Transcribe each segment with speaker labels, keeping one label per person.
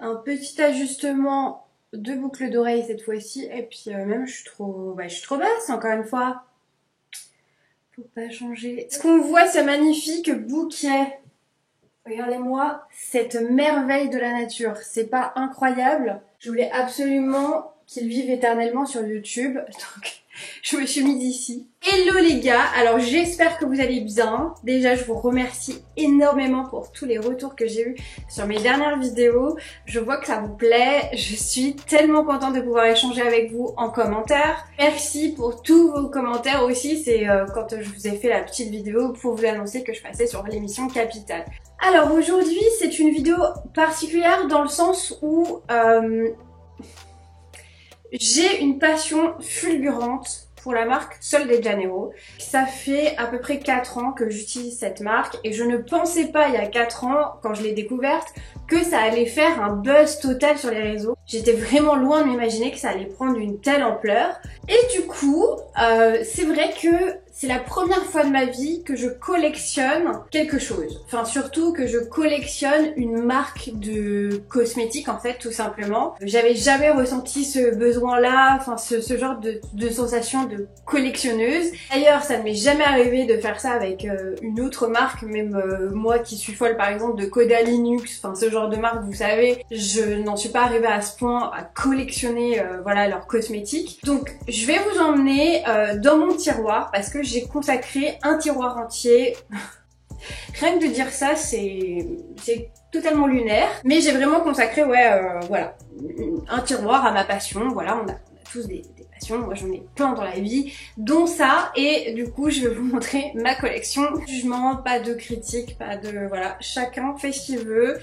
Speaker 1: Un petit ajustement de boucle d'oreille cette fois-ci. Et puis même je suis trop basse encore une fois. Faut pas changer. Est-ce qu'on voit ce magnifique bouquet? Regardez-moi cette merveille de la nature. C'est pas incroyable? Je voulais absolument qu'il vive éternellement sur YouTube. Donc je me suis mise ici. Hello les gars, alors j'espère que vous allez bien. Déjà je vous remercie énormément pour tous les retours que j'ai eu sur mes dernières vidéos. Je vois que ça vous plaît, je suis tellement contente de pouvoir échanger avec vous en commentaire. Merci pour tous vos commentaires aussi, c'est quand je vous ai fait la petite vidéo pour vous annoncer que je passais sur l'émission Capitale. Alors aujourd'hui c'est une vidéo particulière dans le sens où j'ai une passion fulgurante pour la marque Sol de Janeiro. Ça fait à peu près 4 ans que j'utilise cette marque et je ne pensais pas il y a 4 ans, quand je l'ai découverte, que ça allait faire un buzz total sur les réseaux. J'étais vraiment loin de m'imaginer que ça allait prendre une telle ampleur. Et du coup, c'est vrai que c'est la première fois de ma vie que je collectionne quelque chose. Enfin surtout que je collectionne une marque de cosmétiques en fait tout simplement. J'avais jamais ressenti ce besoin-là, enfin ce genre de sensation de collectionneuse. D'ailleurs ça ne m'est jamais arrivé de faire ça avec une autre marque, même moi qui suis folle par exemple de Coda Linux, enfin ce genre de marque vous savez, je n'en suis pas arrivée à ce point à collectionner voilà leurs cosmétiques. Donc je vais vous emmener dans mon tiroir parce que j'ai consacré un tiroir entier. Rien que de dire ça, c'est totalement lunaire. Mais j'ai vraiment consacré, voilà, un tiroir à ma passion. Voilà, on a tous des passions. Moi, j'en ai plein dans la vie, dont ça. Et du coup, je vais vous montrer ma collection. Jugement, pas de critique, pas de... Voilà, chacun fait ce qu'il veut.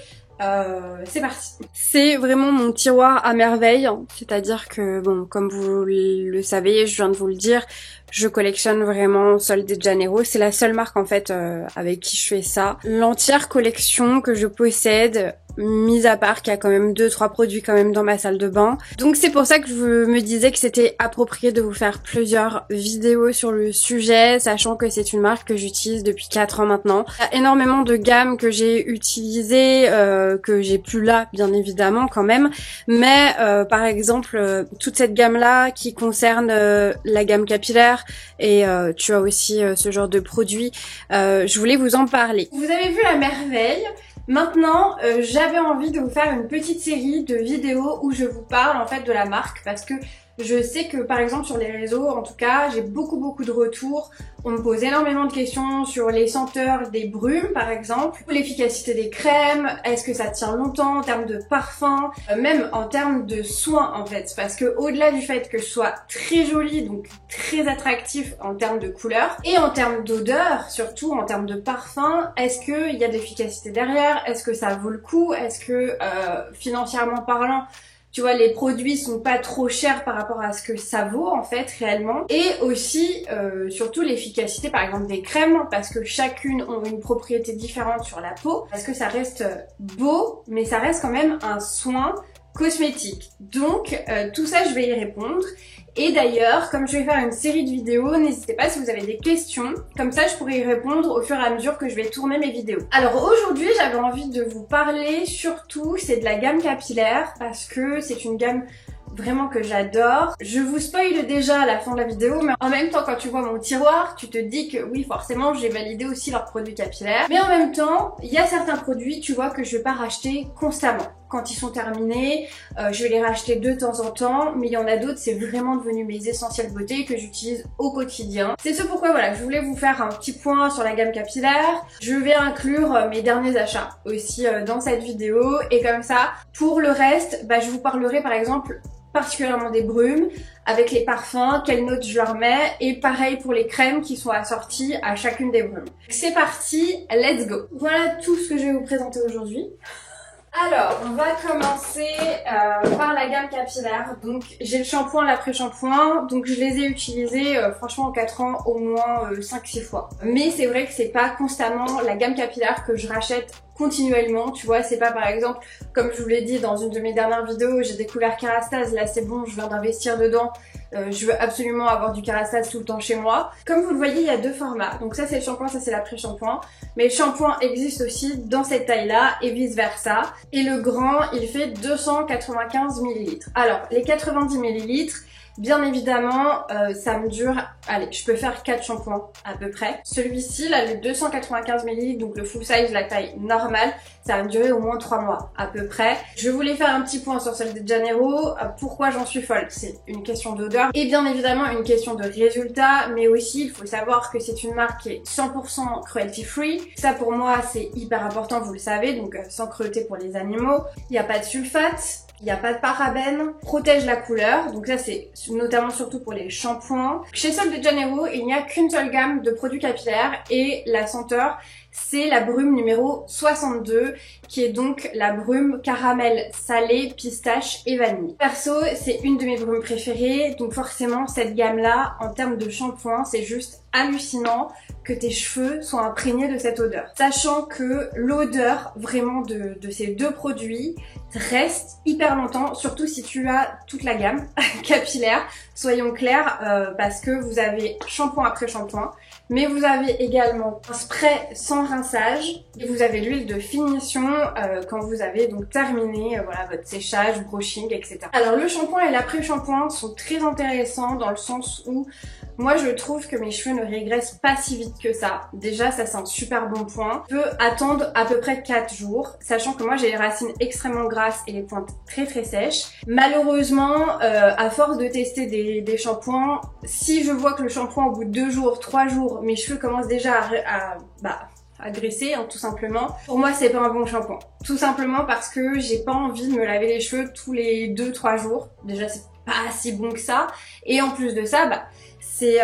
Speaker 1: C'est parti. C'est vraiment mon tiroir à merveille, c'est-à-dire que bon, comme vous le savez, je viens de vous le dire, je collectionne vraiment Sol de Janeiro, c'est la seule marque en fait avec qui je fais ça. L'entière collection que je possède, mis à part qu'il y a quand même 2-3 produits quand même dans ma salle de bain. Donc c'est pour ça que je me disais que c'était approprié de vous faire plusieurs vidéos sur le sujet, sachant que c'est une marque que j'utilise depuis 4 ans maintenant. Il y a énormément de gammes que j'ai utilisées, que j'ai plus là bien évidemment quand même, mais par exemple toute cette gamme là qui concerne la gamme capillaire et tu as aussi ce genre de produits, je voulais vous en parler. Vous avez vu la merveille. Maintenant, j'avais envie de vous faire une petite série de vidéos où je vous parle en fait de la marque parce que je sais que par exemple sur les réseaux, en tout cas, j'ai beaucoup de retours. On me pose énormément de questions sur les senteurs des brumes par exemple, l'efficacité des crèmes, est-ce que ça tient longtemps en termes de parfum, même en termes de soins en fait. Parce que au-delà du fait que je sois très jolie, donc très attractif en termes de couleur, et en termes d'odeur, surtout en termes de parfum, est-ce qu'il y a de l'efficacité derrière, est-ce que ça vaut le coup, est-ce que financièrement parlant, tu vois, les produits sont pas trop chers par rapport à ce que ça vaut en fait réellement. Et aussi, surtout l'efficacité par exemple des crèmes, parce que chacune ont une propriété différente sur la peau. Parce que ça reste beau, mais ça reste quand même un soin cosmétique. Donc tout ça je vais y répondre. Et d'ailleurs, comme je vais faire une série de vidéos, n'hésitez pas si vous avez des questions, comme ça je pourrai y répondre au fur et à mesure que je vais tourner mes vidéos. Alors aujourd'hui j'avais envie de vous parler surtout, c'est de la gamme capillaire, parce que c'est une gamme vraiment que j'adore. Je vous spoil déjà à la fin de la vidéo, mais en même temps quand tu vois mon tiroir, tu te dis que oui forcément j'ai validé aussi leurs produits capillaires. Mais en même temps, il y a certains produits, tu vois, que je vais pas racheter constamment. Quand ils sont terminés, je vais les racheter de temps en temps, mais il y en a d'autres, c'est vraiment devenu mes essentiels beauté que j'utilise au quotidien. C'est ce pourquoi voilà, je voulais vous faire un petit point sur la gamme capillaire. Je vais inclure mes derniers achats aussi dans cette vidéo, et comme ça, pour le reste, je vous parlerai par exemple particulièrement des brumes, avec les parfums, quelles notes je leur mets, et pareil pour les crèmes qui sont assorties à chacune des brumes. C'est parti, let's go! Voilà tout ce que je vais vous présenter aujourd'hui. Alors, on va commencer par la gamme capillaire. Donc j'ai le shampoing, l'après-shampoing, donc je les ai utilisés franchement en 4 ans au moins 5-6 fois. Mais c'est vrai que c'est pas constamment la gamme capillaire que je rachète continuellement, tu vois, c'est pas par exemple, comme je vous l'ai dit dans une de mes dernières vidéos, j'ai découvert Kérastase, là c'est bon, je viens d'investir dedans, je veux absolument avoir du Kérastase tout le temps chez moi. Comme vous le voyez, il y a 2 formats, donc ça c'est le shampoing, ça c'est l'après-shampoing, mais le shampoing existe aussi dans cette taille-là et vice versa, et le grand, il fait 295 ml. Alors, les 90 ml, bien évidemment, ça me dure, allez, je peux faire 4 shampoings à peu près. Celui-ci, là, le 295 ml, donc le full size, la taille normale, ça va me durer au moins 3 mois à peu près. Je voulais faire un petit point sur Sol de Janeiro. Pourquoi j'en suis folle? C'est une question d'odeur et bien évidemment une question de résultat, mais aussi il faut savoir que c'est une marque qui est 100% cruelty free. Ça pour moi c'est hyper important, vous le savez, donc sans cruauté pour les animaux. Il n'y a pas de sulfate. Il n'y a pas de parabènes, protège la couleur, donc ça c'est notamment surtout pour les shampoings. Chez Sol de Janeiro, il n'y a qu'une seule gamme de produits capillaires et la senteur c'est la brume numéro 62 qui est donc la brume caramel salé, pistache et vanille. Perso, c'est une de mes brumes préférées, donc forcément cette gamme-là, en termes de shampoing, c'est juste hallucinant que tes cheveux soient imprégnés de cette odeur. Sachant que l'odeur vraiment de ces 2 produits reste hyper longtemps, surtout si tu as toute la gamme capillaire, soyons clairs, parce que vous avez shampoing après shampoing, mais vous avez également un spray sans rinçage et vous avez l'huile de finition quand vous avez donc terminé voilà, votre séchage, brushing, etc. Alors le shampoing et l'après-shampoing sont très intéressants dans le sens où moi je trouve que mes cheveux ne régressent pas si vite que ça. Déjà ça c'est un super bon point. Je peux attendre à peu près 4 jours, sachant que moi j'ai les racines extrêmement grasses et les pointes très sèches. Malheureusement, à force de tester des shampoings, si je vois que le shampoing au bout de 2 jours, 3 jours, mes cheveux commencent déjà à graisser, hein, tout simplement. Pour moi, c'est pas un bon shampoing. Tout simplement parce que j'ai pas envie de me laver les cheveux tous les 2-3 jours. Déjà, c'est pas si bon que ça. Et en plus de ça, c'est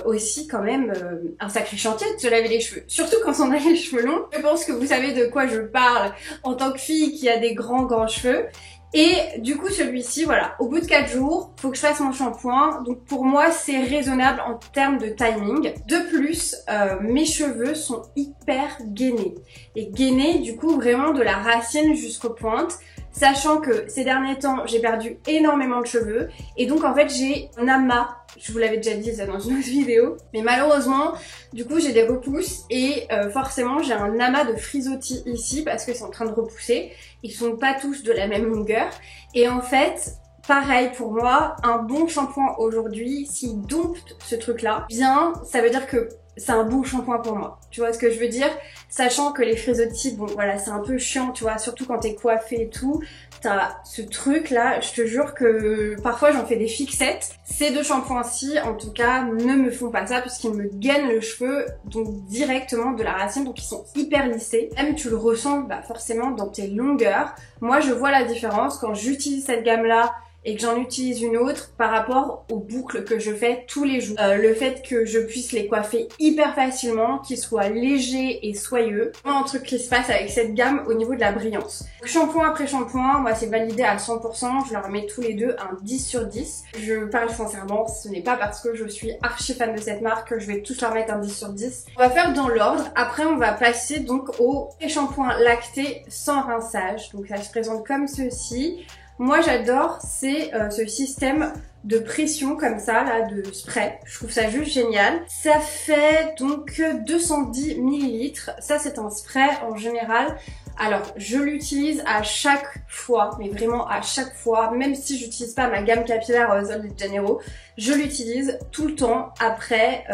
Speaker 1: aussi quand même un sacré chantier de se laver les cheveux. Surtout quand on a les cheveux longs. Je pense que vous savez de quoi je parle en tant que fille qui a des grands cheveux. Et du coup celui-ci, voilà, au bout de 4 jours, faut que je fasse mon shampoing. Donc pour moi c'est raisonnable en termes de timing. De plus, mes cheveux sont hyper gainés. Et gainés du coup vraiment de la racine jusqu'aux pointes. Sachant que ces derniers temps j'ai perdu énormément de cheveux. Et donc en fait j'ai un amas. Je vous l'avais déjà dit ça dans une autre vidéo. Mais malheureusement, du coup j'ai des repousses et forcément j'ai un amas de frisottis ici parce que c'est en train de repousser. Ils sont pas tous de la même longueur. Et en fait, pareil pour moi, un bon shampoing aujourd'hui, s'il dompte ce truc là, bien ça veut dire que c'est un bon shampoing pour moi. Tu vois ce que je veux dire? Sachant que les frisottis, bon voilà, c'est un peu chiant, tu vois, surtout quand t'es coiffée et tout. T'as ce truc là, je te jure que parfois j'en fais des fixettes. Ces 2 shampoings-ci, en tout cas, ne me font pas ça puisqu'ils me gainent le cheveu donc directement de la racine, donc ils sont hyper lissés. Même tu le ressens forcément dans tes longueurs. Moi je vois la différence quand j'utilise cette gamme-là et que j'en utilise une autre par rapport aux boucles que je fais tous les jours. Le fait que je puisse les coiffer hyper facilement, qu'ils soient légers et soyeux. Un truc qui se passe avec cette gamme au niveau de la brillance. Shampoing après shampoing, moi c'est validé à 100%, je leur mets tous les deux un 10 sur 10. Je parle sincèrement, ce n'est pas parce que je suis archi fan de cette marque que je vais tous leur mettre un 10 sur 10. On va faire dans l'ordre, après on va passer donc au shampoing lacté sans rinçage. Donc ça se présente comme ceci. Moi j'adore, c'est ce système de pression comme ça, là, de spray. Je trouve ça juste génial. Ça fait donc 210 ml. Ça c'est un spray en général. Alors je l'utilise à chaque fois, mais vraiment à chaque fois, même si j'utilise pas ma gamme capillaire Sol de Janeiro, je l'utilise tout le temps après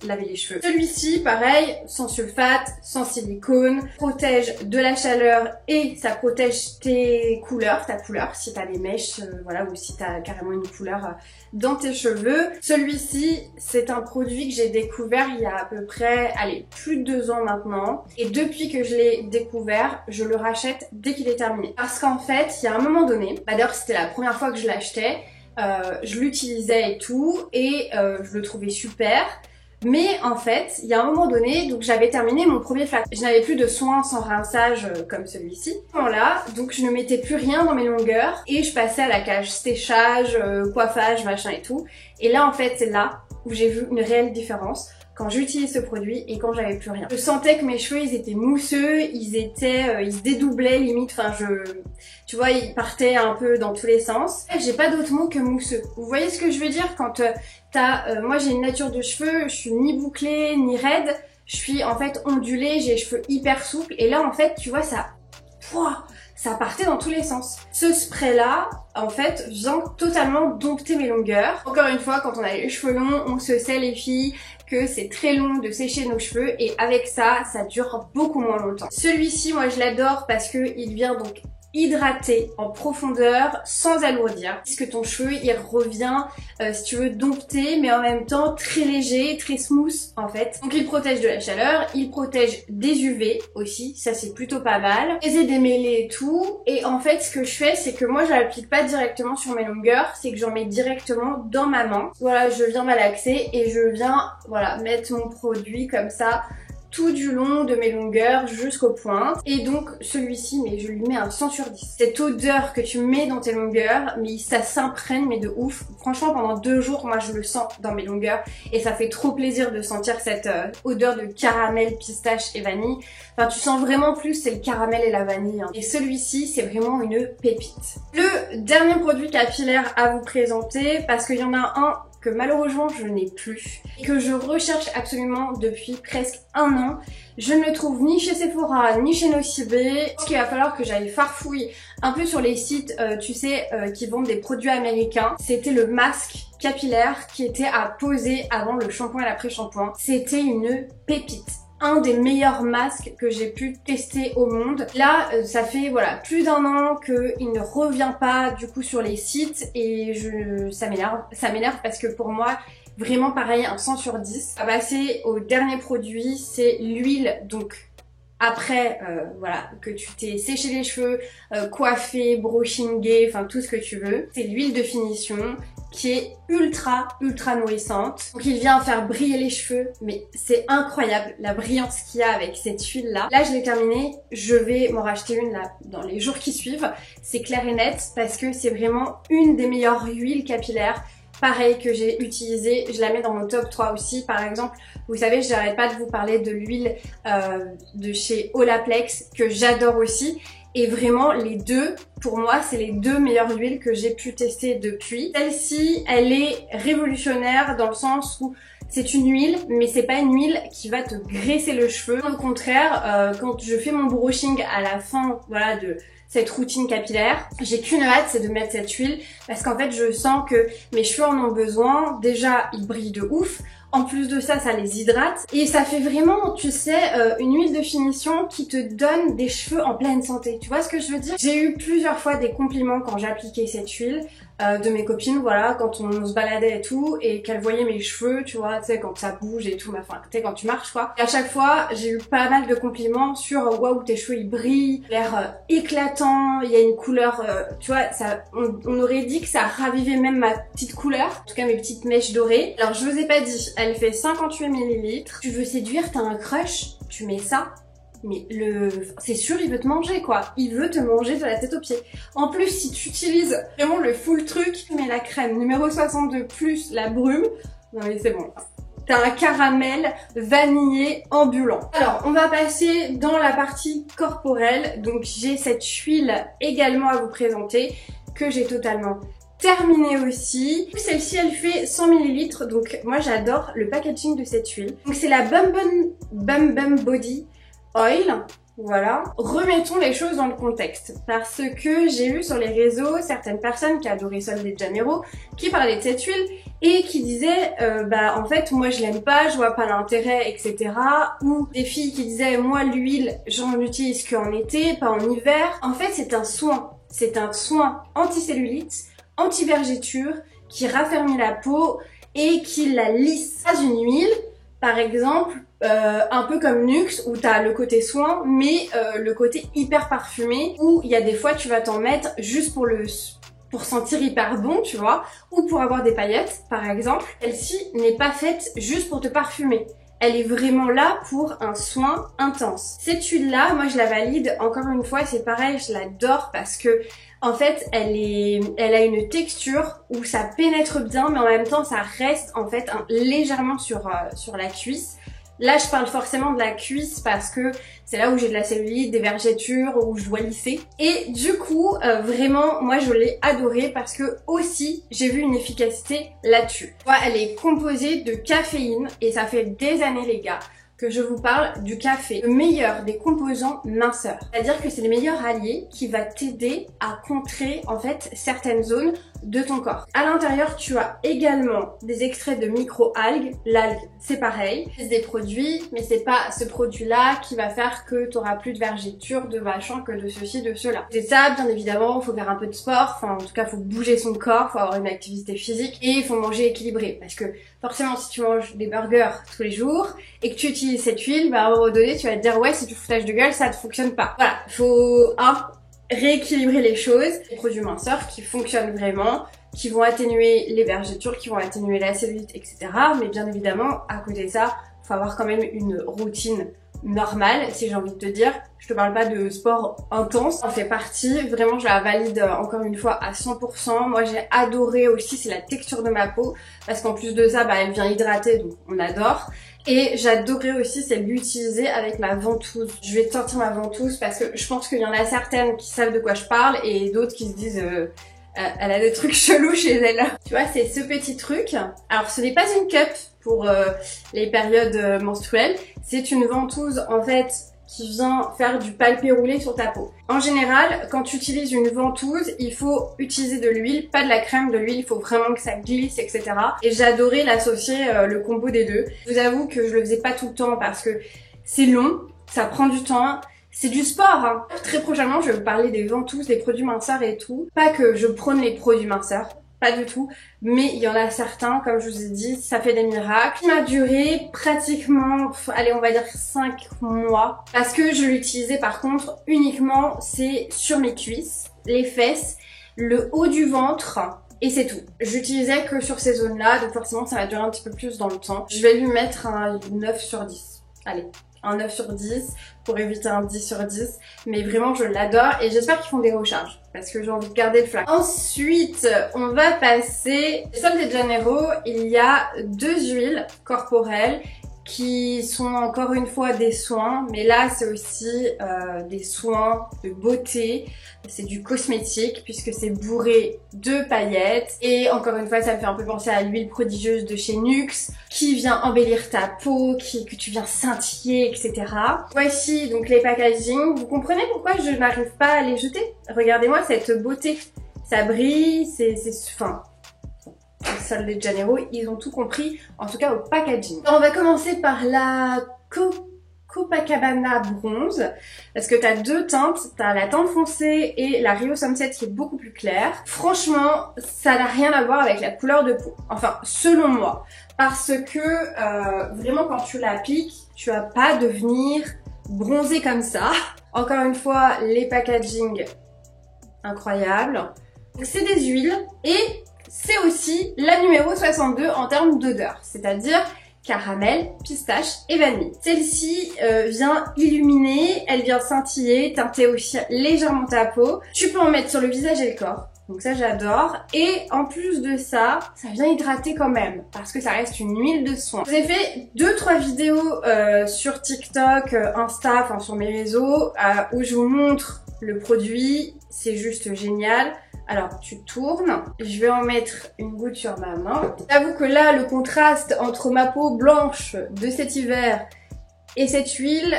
Speaker 1: laver les cheveux. Celui-ci, pareil, sans sulfate, sans silicone, protège de la chaleur et ça protège tes couleurs, ta couleur, si t'as des mèches, voilà, ou si t'as carrément une couleur dans tes cheveux. Celui-ci, c'est un produit que j'ai découvert il y a à peu près, allez, plus de 2 ans maintenant. Et depuis que je l'ai découvert, je le rachète dès qu'il est terminé. Parce qu'en fait, il y a un moment donné, d'ailleurs c'était la première fois que je l'achetais, je l'utilisais et tout, et je le trouvais super. Mais en fait, il y a un moment donné, donc j'avais terminé mon premier flacon. Je n'avais plus de soins sans rinçage comme celui-ci. Voilà, donc je ne mettais plus rien dans mes longueurs et je passais à la cage séchage, coiffage, machin et tout. Et là en fait, c'est là où j'ai vu une réelle différence quand j'utilise ce produit et quand j'avais plus rien. Je sentais que mes cheveux ils étaient mousseux, ils se dédoublaient limite, enfin tu vois, ils partaient un peu dans tous les sens. J'ai pas d'autre mot que mousseux. Vous voyez ce que je veux dire quand moi j'ai une nature de cheveux, je suis ni bouclée ni raide, je suis en fait ondulée, j'ai les cheveux hyper souples et là en fait tu vois ça partait dans tous les sens. Ce spray là, en fait, vient totalement dompter mes longueurs. Encore une fois, quand on a les cheveux longs, on se sait les filles que c'est très long de sécher nos cheveux et avec ça, ça dure beaucoup moins longtemps. Celui-ci, moi je l'adore parce que il vient donc hydrater en profondeur sans alourdir, puisque ton cheveu il revient si tu veux dompter mais en même temps très léger, très smooth en fait. Donc il protège de la chaleur, il protège des UV aussi, ça c'est plutôt pas mal, les démêlés et tout. Et en fait ce que je fais c'est que moi je l'applique pas directement sur mes longueurs, c'est que j'en mets directement dans ma main. Voilà, je viens malaxer et je viens voilà mettre mon produit comme ça tout du long de mes longueurs jusqu'aux pointes. Et donc celui-ci, mais je lui mets un 100 sur 10. Cette odeur que tu mets dans tes longueurs, mais ça s'imprègne mais de ouf. Franchement pendant 2 jours, moi je le sens dans mes longueurs et ça fait trop plaisir de sentir cette odeur de caramel, pistache et vanille. Enfin tu sens vraiment plus c'est le caramel et la vanille hein. Et celui-ci c'est vraiment une pépite. Le dernier produit capillaire à vous présenter, parce qu'il y en a un que malheureusement je n'ai plus et que je recherche absolument depuis presque 1 an. Je ne le trouve ni chez Sephora ni chez Nocibé. Ce qu'il va falloir que j'aille farfouiller un peu sur les sites tu sais qui vendent des produits américains. C'était le masque capillaire qui était à poser avant le shampoing et l'après-shampoing. C'était une pépite. Un des meilleurs masques que j'ai pu tester au monde. Là, ça fait voilà plus d'1 an qu'il ne revient pas du coup sur les sites et ça m'énerve parce que pour moi, vraiment pareil, un 100 sur 10. On va passer au dernier produit, c'est l'huile donc. Après, voilà, que tu t'es séché les cheveux, coiffé, brushingé, enfin tout ce que tu veux. C'est l'huile de finition qui est ultra nourrissante. Donc il vient faire briller les cheveux, mais c'est incroyable la brillance qu'il y a avec cette huile là. Là je l'ai terminée, je vais m'en racheter une là dans les jours qui suivent. C'est clair et net parce que c'est vraiment une des meilleures huiles capillaires. Pareil que j'ai utilisé, je la mets dans mon top 3 aussi. Par exemple, vous savez, j'arrête pas de vous parler de l'huile de chez Olaplex que j'adore aussi. Et vraiment, les deux, pour moi, c'est les 2 meilleures huiles que j'ai pu tester depuis. Celle-ci, elle est révolutionnaire dans le sens où c'est une huile, mais c'est pas une huile qui va te graisser le cheveu. Au contraire, quand je fais mon brushing à la fin, voilà, de cette routine capillaire, j'ai qu'une hâte, c'est de mettre cette huile parce qu'en fait, je sens que mes cheveux en ont besoin. Déjà, ils brillent de ouf. En plus de ça, ça les hydrate et ça fait vraiment, tu sais, une huile de finition qui te donne des cheveux en pleine santé. Tu vois ce que je veux dire? J'ai eu plusieurs fois des compliments quand j'appliquais cette huile de mes copines, voilà, quand on se baladait et tout et qu'elles voyaient mes cheveux, tu vois, tu sais, quand ça bouge et tout, enfin, tu sais, quand tu marches quoi. Et à chaque fois, j'ai eu pas mal de compliments sur waouh, tes cheveux ils brillent, l'air éclatant, il y a une couleur, tu vois, ça, on aurait dit que ça ravivait même ma petite couleur, en tout cas mes petites mèches dorées. Alors je vous ai pas dit, elle fait 58 ml. Tu veux séduire, t'as un crush, tu mets ça. Mais c'est sûr, il veut te manger quoi. Il veut te manger de la tête aux pieds. En plus, si tu utilises vraiment le full truc, tu mets la crème numéro 62 plus la brume. Non mais c'est bon. T'as un caramel vanillé ambulant. Alors, on va passer dans la partie corporelle. Donc, j'ai cette huile également à vous présenter que j'ai totalement terminée aussi. Celle-ci, elle fait 100 ml. Donc, moi, j'adore le packaging de cette huile. Donc, c'est la Bum Bum Body Oil. Voilà. Remettons les choses dans le contexte. Parce que j'ai vu sur les réseaux certaines personnes qui adoraient Sol de Janeiro qui parlaient de cette huile et qui disaient bah en fait moi je l'aime pas, je vois pas l'intérêt, etc. Ou des filles qui disaient moi l'huile j'en utilise qu'en été, pas en hiver. En fait c'est un soin. C'est un soin anti-cellulite, anti-vergéture qui raffermit la peau et qui la lisse. Pas une huile, par exemple, un peu comme Nuxe où t'as le côté soin mais le côté hyper parfumé où il y a des fois tu vas t'en mettre juste pour pour sentir hyper bon, tu vois, ou pour avoir des paillettes, par exemple. Celle-ci n'est pas faite juste pour te parfumer. Elle est vraiment là pour un soin intense. Cette huile-là, moi je la valide, encore une fois, c'est pareil, je l'adore parce que en fait, elle a une texture où ça pénètre bien, mais en même temps, ça reste en fait légèrement sur la cuisse. Là, je parle forcément de la cuisse parce que c'est là où j'ai de la cellulite, des vergetures, où je dois lisser. Et du coup, vraiment, moi, je l'ai adorée parce que aussi, j'ai vu une efficacité là-dessus. Elle est composée de caféine et ça fait des années, les gars, que je vous parle du café, le meilleur des composants minceurs. C'est-à-dire que c'est le meilleur allié qui va t'aider à contrer en fait certaines zones de ton corps. À l'intérieur, tu as également des extraits de micro-algues. L'algue, c'est pareil. C'est des produits, mais c'est pas ce produit-là qui va faire que tu auras plus de vergetures, de machin, que de ceci, de cela. C'est ça, bien évidemment, il faut faire un peu de sport. Enfin, en tout cas, il faut bouger son corps, il faut avoir une activité physique et il faut manger équilibré. Parce que forcément, si tu manges des burgers tous les jours et que tu utilises cette huile, bah à un moment donné, tu vas te dire ouais, c'est du foutage de gueule, ça ne fonctionne pas. Voilà, faut rééquilibrer les choses. Des produits minceurs qui fonctionnent vraiment, qui vont atténuer les vergetures, qui vont atténuer la cellulite, etc. Mais bien évidemment, à côté de ça, faut avoir quand même une routine normale, si j'ai envie de te dire. Je te parle pas de sport intense, ça en fait partie. Vraiment, je la valide encore une fois à 100%. Moi, j'ai adoré aussi, c'est la texture de ma peau, parce qu'en plus de ça, bah, elle vient hydrater, donc on adore. Et j'adorais aussi, c'est l'utiliser avec ma ventouse. Je vais te sortir ma ventouse parce que je pense qu'il y en a certaines qui savent de quoi je parle et d'autres qui se disent elle a des trucs chelous chez elle. Tu vois, c'est ce petit truc. Alors, ce n'est pas une cup pour les périodes menstruelles. C'est une ventouse, en fait, qui vient faire du palpé roulé sur ta peau. En général, quand tu utilises une ventouse, il faut utiliser de l'huile, pas de la crème, de l'huile, il faut vraiment que ça glisse, etc. Et j'adorais l'associer, le combo des deux. Je vous avoue que je le faisais pas tout le temps parce que c'est long, ça prend du temps. C'est du sport, hein. Très prochainement, je vais vous parler des ventouses, des produits minceurs et tout. Pas que je prône les produits minceurs, pas du tout. Mais il y en a certains, comme je vous ai dit, ça fait des miracles. Il m'a duré pratiquement, allez, on va dire 5 mois. Parce que je l'utilisais par contre uniquement, c'est sur mes cuisses, les fesses, le haut du ventre. Et c'est tout. J'utilisais que sur ces zones-là, donc forcément ça va durer un petit peu plus dans le temps. Je vais lui mettre un 9 sur 10. Allez. Un 9 sur 10 pour éviter un 10 sur 10, mais vraiment je l'adore et j'espère qu'ils font des recharges parce que j'ai envie de garder le flac. Ensuite, on va passer Sol de Janeiro. Il y a 2 huiles corporelles qui sont encore une fois des soins, mais là c'est aussi des soins de beauté, c'est du cosmétique puisque c'est bourré de paillettes et encore une fois ça me fait un peu penser à l'huile prodigieuse de chez Nuxe qui vient embellir ta peau, que tu viens scintiller, etc. Voici donc les packaging. Vous comprenez pourquoi je n'arrive pas à les jeter? Regardez-moi cette beauté, ça brille, c'est fin. Sol de Janeiro, ils ont tout compris, en tout cas au packaging. Alors, on va commencer par la Copacabana bronze, parce que t'as 2 teintes, t'as la teinte foncée et la Rio Sunset qui est beaucoup plus claire. Franchement, ça n'a rien à voir avec la couleur de peau, enfin selon moi, parce que vraiment quand tu l'appliques, tu vas pas devenir bronzé comme ça. Encore une fois, les packaging incroyables. C'est des huiles et c'est aussi la numéro 62 en termes d'odeur, c'est-à-dire caramel, pistache et vanille. Celle-ci vient illuminer, elle vient scintiller, teinter aussi légèrement ta peau. Tu peux en mettre sur le visage et le corps, donc ça j'adore. Et en plus de ça, ça vient hydrater quand même, parce que ça reste une huile de soin. J'ai fait 2-3 vidéos sur TikTok, Insta, enfin sur mes réseaux, où je vous montre le produit, c'est juste génial. Alors tu tournes, je vais en mettre une goutte sur ma main. J'avoue que là le contraste entre ma peau blanche de cet hiver et cette huile,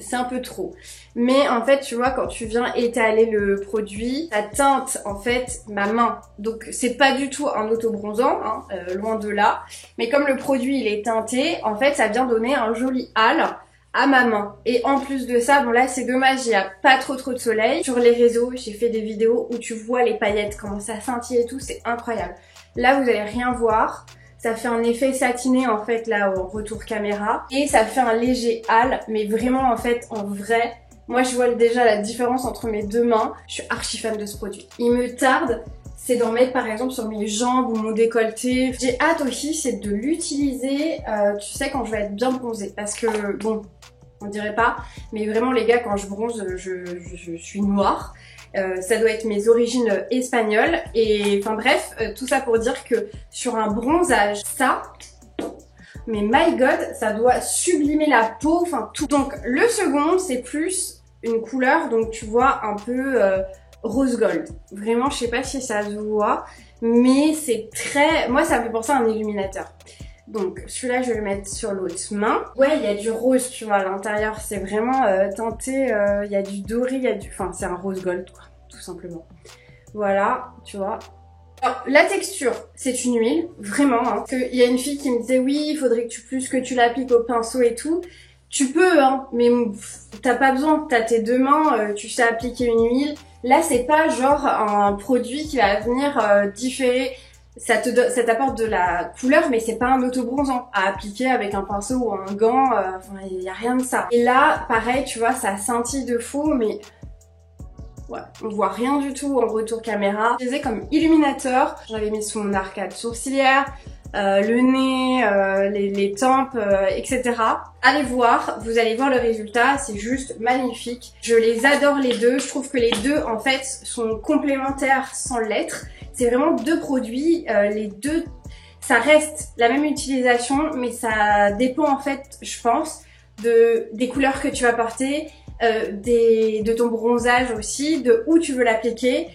Speaker 1: c'est un peu trop. Mais en fait tu vois quand tu viens étaler le produit, ça teinte en fait ma main. Donc c'est pas du tout un auto-bronzant, hein, loin de là. Mais comme le produit il est teinté, en fait ça vient donner un joli hâle à ma main. Et en plus de ça, bon là c'est dommage, il n'y a pas trop de soleil. Sur les réseaux, j'ai fait des vidéos où tu vois les paillettes, comment ça scintille et tout, c'est incroyable. Là vous allez rien voir, ça fait un effet satiné en fait là au retour caméra. Et ça fait un léger hâle, mais vraiment en fait en vrai, moi je vois déjà la différence entre mes 2 mains. Je suis archi fan de ce produit. Il me tarde c'est d'en mettre par exemple sur mes jambes ou mon décolleté. J'ai hâte aussi, c'est de l'utiliser, tu sais, quand je vais être bien bronzée. Parce que, bon, on dirait pas, mais vraiment les gars, quand je bronze, je suis noire. Ça doit être mes origines espagnoles. Et enfin bref, tout ça pour dire que sur un bronzage, ça... Mais my god, ça doit sublimer la peau, enfin tout. Donc le second, c'est plus une couleur, donc tu vois, un peu rose gold. Vraiment, je sais pas si ça se voit, mais c'est très... Moi, ça me fait penser à un illuminateur. Donc celui-là, je vais le mettre sur l'autre main. Ouais, il y a du rose, tu vois, à l'intérieur. C'est vraiment teinté, il y a du doré, il y a du... Enfin, c'est un rose gold, quoi, tout simplement. Voilà, tu vois. Alors, la texture, c'est une huile, vraiment. Hein. Parce qu'il y a une fille qui me disait oui, il faudrait que tu l'appliques au pinceau et tout. Tu peux, hein, mais t'as pas besoin. T'as tes deux mains, tu sais appliquer une huile. Là, c'est pas genre un produit qui va venir différer. Ça t'apporte de la couleur, mais c'est pas un autobronzant à appliquer avec un pinceau ou un gant. Enfin, il y a rien de ça. Et là, pareil, tu vois, ça scintille de fou, mais... Ouais, on voit rien du tout en retour caméra. Je faisais comme illuminateur, j'avais mis sous mon arcade sourcilière, le nez, les tempes, etc. Allez voir, vous allez voir le résultat, c'est juste magnifique. Je les adore les deux, je trouve que les deux en fait sont complémentaires sans l'être. C'est vraiment deux produits, les deux, ça reste la même utilisation, mais ça dépend en fait, je pense, des couleurs que tu vas porter, de ton bronzage aussi, de où tu veux l'appliquer.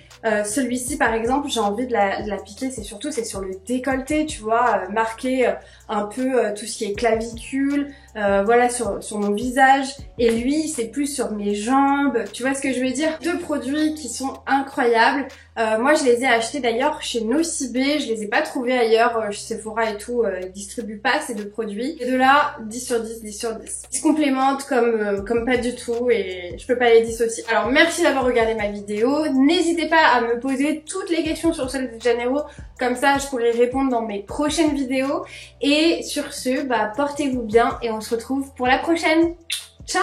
Speaker 1: Celui-ci par exemple, j'ai envie de l'appliquer, c'est sur le décolleté, tu vois, marquer un peu tout ce qui est clavicule, voilà, sur mon visage. Et lui, c'est plus sur mes jambes, tu vois ce que je veux dire? Deux produits qui sont incroyables. Moi, je les ai achetés d'ailleurs chez Nocibé, je les ai pas trouvés ailleurs, chez Sephora et tout, ils distribuent pas ces deux produits. Et de là, 10 sur 10, 10 sur 10. Ils se complémentent comme pas du tout et je peux pas les dissocier. Alors, merci d'avoir regardé ma vidéo. N'hésitez pas à me poser toutes les questions sur Sol de Janeiro, comme ça je pourrai répondre dans mes prochaines vidéos. Et sur ce, bah, portez-vous bien et on se retrouve pour la prochaine. Ciao!